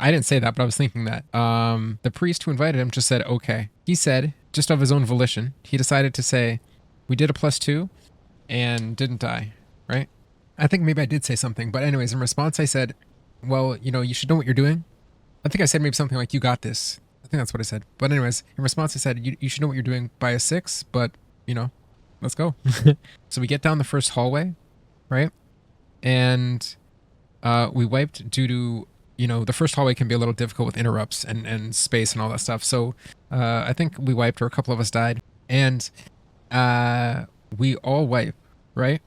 I didn't say that, but I was thinking that. The priest who invited him just said, okay. He said, just of his own volition, he decided to say, we did a +2 and didn't die, right? I think maybe I did say something, but anyways, in response, I said, well, you know, you should know what you're doing. I think I said maybe something like, you got this. I think that's what I said. But anyways, in response, I said, you should know what you're doing by a 6, but, you know, let's go. So we get down the first hallway, right? And we wiped due to, you know, the first hallway can be a little difficult with interrupts and space and all that stuff. So I think we wiped, or a couple of us died. And we all wipe, right?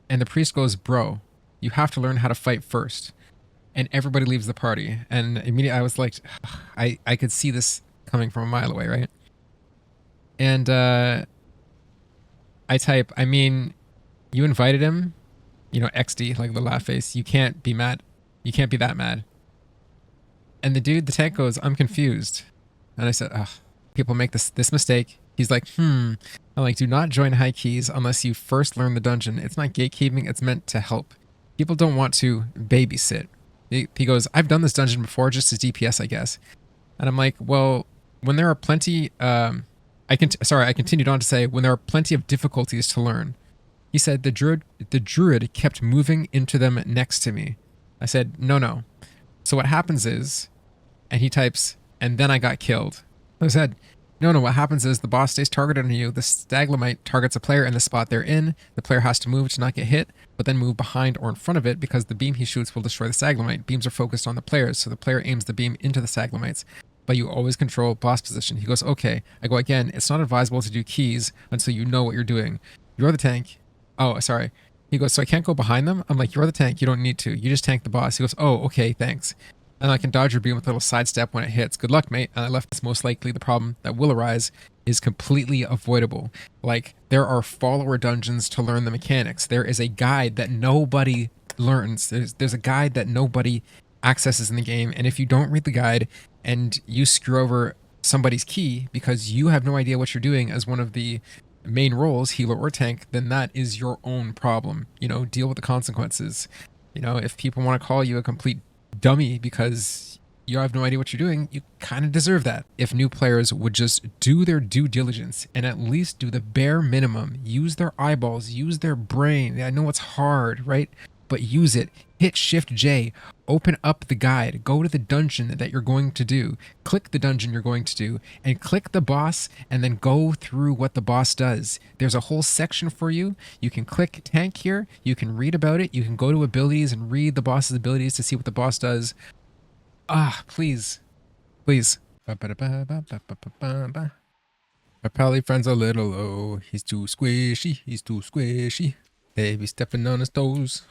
And the priest goes, bro, you have to learn how to fight first. And everybody leaves the party. And immediately I was like, I could see this coming from a mile away, right? And I type, I mean, you invited him, you know, XD, like the laugh face. You can't be mad. You can't be that mad. And the dude, the tank goes, I'm confused. And I said, ugh, people make this mistake. He's like, I'm like, do not join High Keys unless you first learn the dungeon. It's not gatekeeping. It's meant to help. People don't want to babysit. He goes, I've done this dungeon before, just as DPS, I guess. And I'm like, well, when there are plenty, I continued on to say, when there are plenty of difficulties to learn. He said, the druid kept moving into them next to me. I said, no. So what happens is, and he types, and then I got killed. I said, no, what happens is the boss stays targeted on you. The Staglamite targets a player in the spot they're in. The player has to move to not get hit, but then move behind or in front of it because the beam he shoots will destroy the Staglamite. Beams are focused on the players, so the player aims the beam into the Staglamites. But you always control boss position. He goes, okay. I go, again, it's not advisable to do keys until you know what you're doing. You're the tank. Oh, sorry. He goes, so I can't go behind them? I'm like, you're the tank. You don't need to. You just tank the boss. He goes, oh, okay, thanks. And I can dodge your beam with a little sidestep when it hits. Good luck, mate. And I left this. Most likely the problem that will arise is completely avoidable. Like, there are follower dungeons to learn the mechanics. There is a guide that nobody learns. There's a guide that nobody accesses in the game. And if you don't read the guide and you screw over somebody's key because you have no idea what you're doing as one of the main roles, healer or tank, then that is your own problem. You know, deal with the consequences. You know, if people want to call you a complete dummy because you have no idea what you're doing, you kind of deserve that. If new players would just do their due diligence and at least do the bare minimum, use their eyeballs, use their brain. I know it's hard, right? But use it. Hit Shift J, open up the guide, go to the dungeon that you're going to do, click the dungeon you're going to do, and click the boss, and then go through what the boss does. There's a whole section for you. You can click tank here, you can read about it, you can go to abilities and read the boss's abilities to see what the boss does. Please. My pally friend's a little low. He's too squishy. They be stepping on his toes.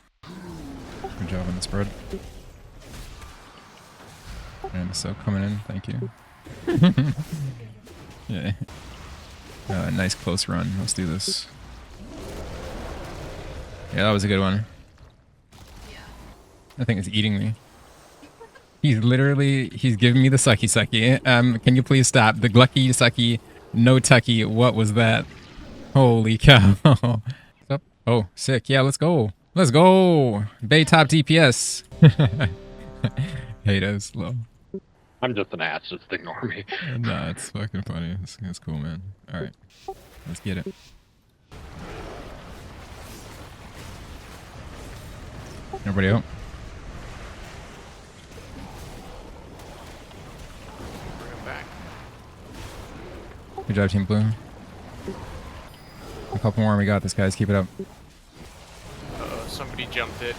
Good job on the spread. And so coming in, thank you. Yeah. Nice close run. Let's do this. Yeah, that was a good one. I think it's eating me. He's giving me the sucky. Can you please stop? The glucky sucky, no tucky. What was that? Holy cow. Oh, sick. Yeah, let's go. Bay top DPS. Hey, that's slow. I'm just an ass. Just ignore me. Nah, it's fucking funny. It's cool, man. All right, let's get it. Everybody out. Bring him back. Good job, Team Blue. A couple more and we got this, guys. Keep it up. Somebody jumped it.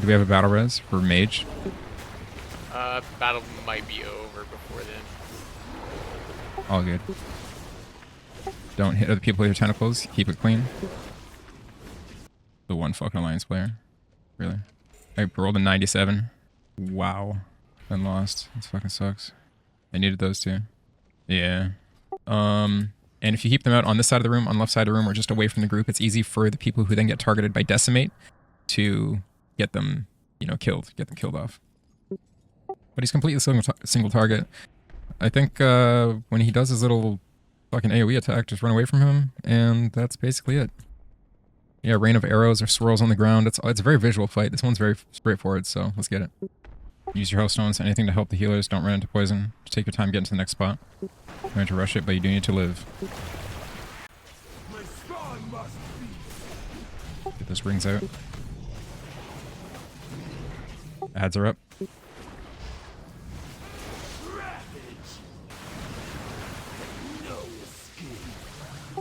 Do we have a battle res for mage? Battle might be over before then. All good. Don't hit other people with your tentacles. Keep it clean. The one fucking alliance player. Really? I rolled a 97. Wow. Then lost. This fucking sucks. I needed those two. Yeah. And if you keep them out on this side of the room, on the left side of the room, or just away from the group, it's easy for the people who then get targeted by Decimate to get them, you know, killed. Get them killed off. But he's completely single target. I think when he does his little fucking AoE attack, just run away from him, and that's basically it. Yeah, rain of arrows or swirls on the ground. It's a very visual fight. This one's very straightforward, so let's get it. Use your health stones, anything to help the healers. Don't run into poison. Just take your time getting to the next spot. Don't need to rush it, but you do need to live. Get those rings out. Ads are up.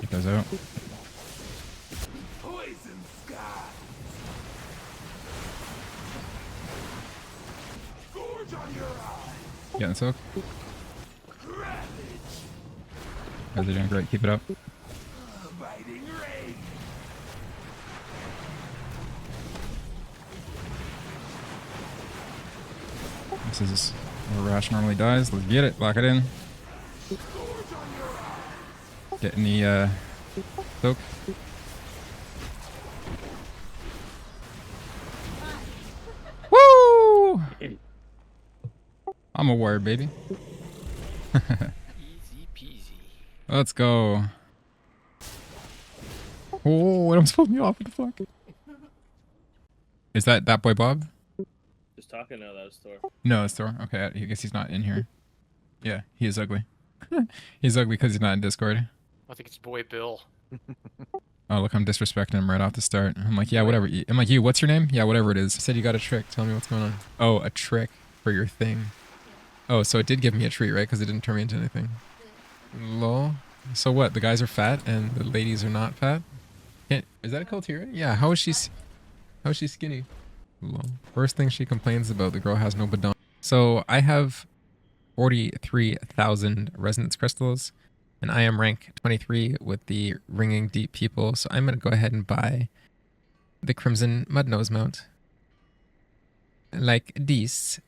Get those out. Getting soak. Guys are doing great. Keep it up. This is where Rash normally dies. Let's get it. Lock it in. Get in the soak. Woo! I'm a warrior, baby. Easy peasy. Let's go. Oh, what am I supposed to be off? What the fuck? Is that boy Bob? Just talking now, that was Thor. No, it's Thor. Okay, I guess he's not in here. Yeah, he is ugly. He's ugly because he's not in Discord. I think it's boy Bill. Oh, look, I'm disrespecting him right off the start. I'm like, yeah, whatever. I'm like, you, what's your name? Yeah, whatever it is. I said you got a trick. Tell me what's going on. Oh, a trick for your thing. Oh, so it did give me a treat, right? Because it didn't turn me into anything. Lol. So what? The guys are fat and the ladies are not fat? Is that a Kultira? Yeah, how is she skinny? Lol. First thing she complains about, the girl has no badon. So I have 43,000 resonance crystals, and I am rank 23 with the ringing deep people. So I'm going to go ahead and buy the Crimson Mudnose mount. Like this.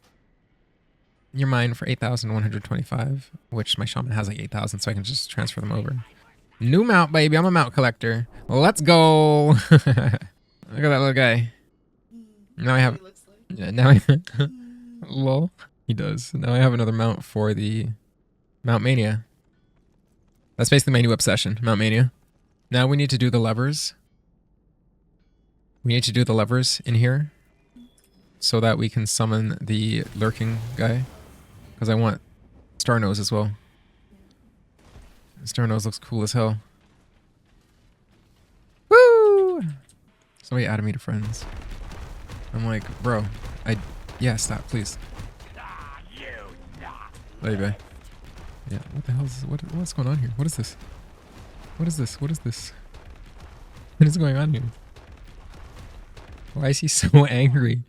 You're mine for 8,125, which my shaman has like 8,000, so I can just transfer them over. New mount, baby. I'm a mount collector. Let's go. Look at that little guy. Now I have... Yeah, now I... Lol. He does. Now I have another mount for the Mount Mania. That's basically my new obsession, Mount Mania. Now we need to do the levers. We need to do the levers in here so that we can summon the lurking guy. Because I want Starnose as well. Starnose looks cool as hell. Woo! Somebody added me to friends. I'm like, bro, yeah, stop, please. Love you, babe. Yeah, what the hell is what's going on here? What is this? What is this? What is this? What is going on here? Why is he so angry?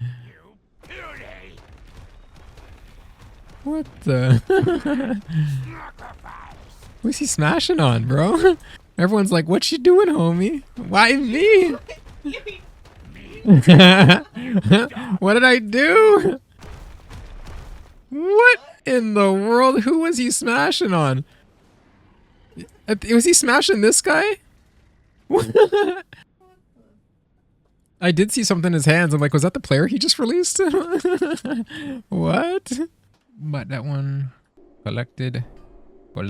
What the? What is he smashing on, bro? Everyone's like, what you doing, homie? Why me? What did I do? What in the world? Who was he smashing on? Was he smashing this guy? I did see something in his hands. I'm like, was that the player he just released? What? But that one collected. Oh,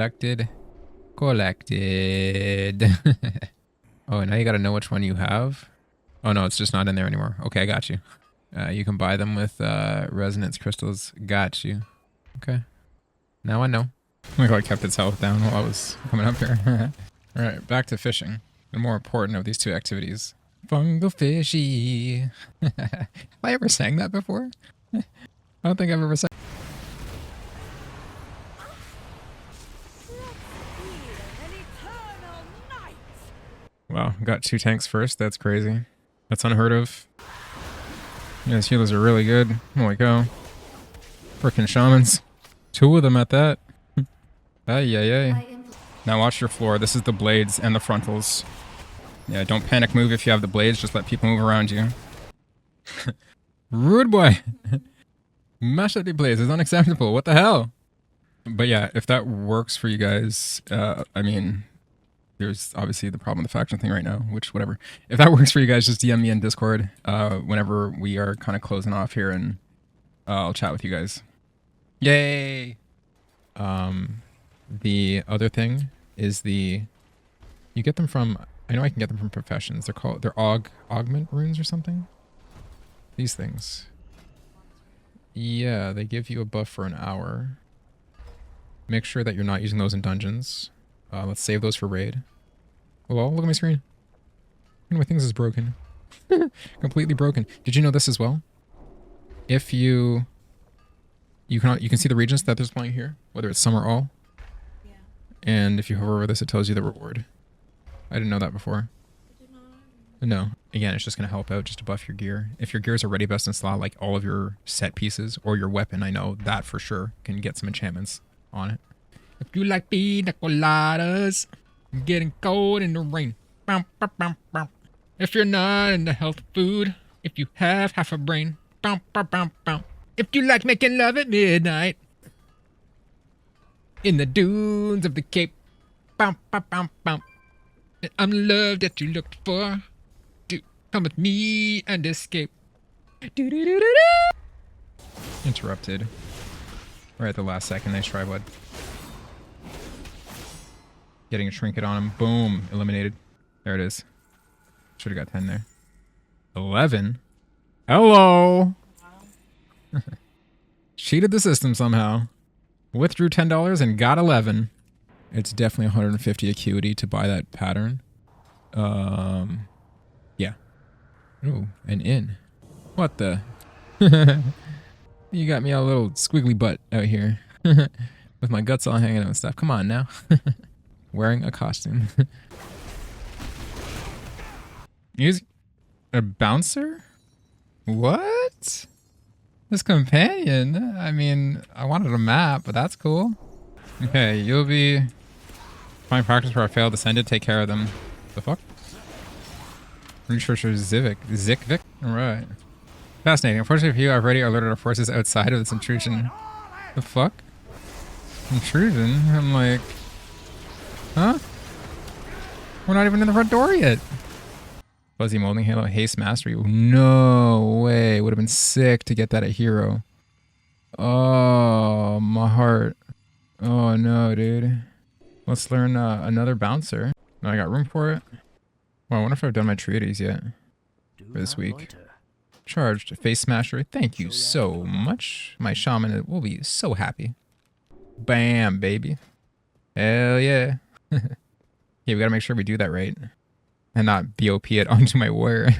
now you gotta know which one you have. Oh no, it's just not in there anymore. Okay, I got you. You can buy them with resonance crystals. Got you. Okay. Now I know. Look how I kept its health down while I was coming up here. Alright, back to fishing. The more important of these two activities. Fungal fishy. Have I ever sang that before? I don't think I've ever sang. Wow, got 2 tanks first. That's crazy. That's unheard of. Yeah, these healers are really good. Holy cow. Frickin' shamans. 2 of them at that. Ay, ay, ay. Now watch your floor. This is the blades and the frontals. Yeah, don't panic move if you have the blades. Just let people move around you. Rude boy. Mash up the blades is unacceptable. What the hell? But yeah, if that works for you guys, I mean... There's obviously the problem with the faction thing right now, which whatever. If that works for you guys, just DM me in Discord whenever we are kind of closing off here, and I'll chat with you guys. Yay! The other thing is you get them from I know I can get them from professions. They're augment runes or something. These things. Yeah, they give you a buff for an hour. Make sure that you're not using those in dungeons. Let's save those for raid. Well, look at my screen. One of my things is broken. Completely broken. Did you know this as well? If you can see the regions that they're displaying here, whether it's some or all. Yeah. And if you hover over this, it tells you the reward. I didn't know that before. I did not. No. Again, it's just going to help out just to buff your gear. If your gear is already best in slot, like all of your set pieces or your weapon, I know that for sure can get some enchantments on it. If you like pina coladas, getting cold in the rain. Bum, bum, bum, bum. If you're not into health food, if you have half a brain. Bum, bum, bum, bum. If you like making love at midnight, in the dunes of the Cape. Bum, bum, bum, bum. I'm the love that you looked for. Do come with me and escape. Interrupted. Right at the last second. Nice try, bud. Getting a trinket on him. Boom. Eliminated. There it is. Should have got 10 there. 11? Hello! Cheated the system somehow. Withdrew $10 and got 11. It's definitely 150 acuity to buy that pattern. Yeah. Ooh, an inn. What the? You got me a little squiggly butt out here. With my guts all hanging out and stuff. Come on now. Wearing a costume. He's a bouncer? What? This companion? I mean, I wanted a map, but that's cool. Okay, you'll be fine practice where I failed to send it. Take care of them. The fuck? Researcher Zikvik? Alright. Fascinating. Unfortunately for you, I've already alerted our forces outside of this intrusion. The fuck? Intrusion? I'm like... Huh? We're not even in the front door yet. Fuzzy Molding Halo Haste Mastery. No way. Would have been sick to get that at Hero. Oh, my heart. Oh no, dude. Let's learn another bouncer. No, I got room for it. Well, I wonder if I've done my treaties yet for this week. Charged Face Smasher. Thank you so much. My shaman will be so happy. Bam, baby. Hell yeah. Yeah, we gotta make sure we do that right. And not BOP it onto my warrior.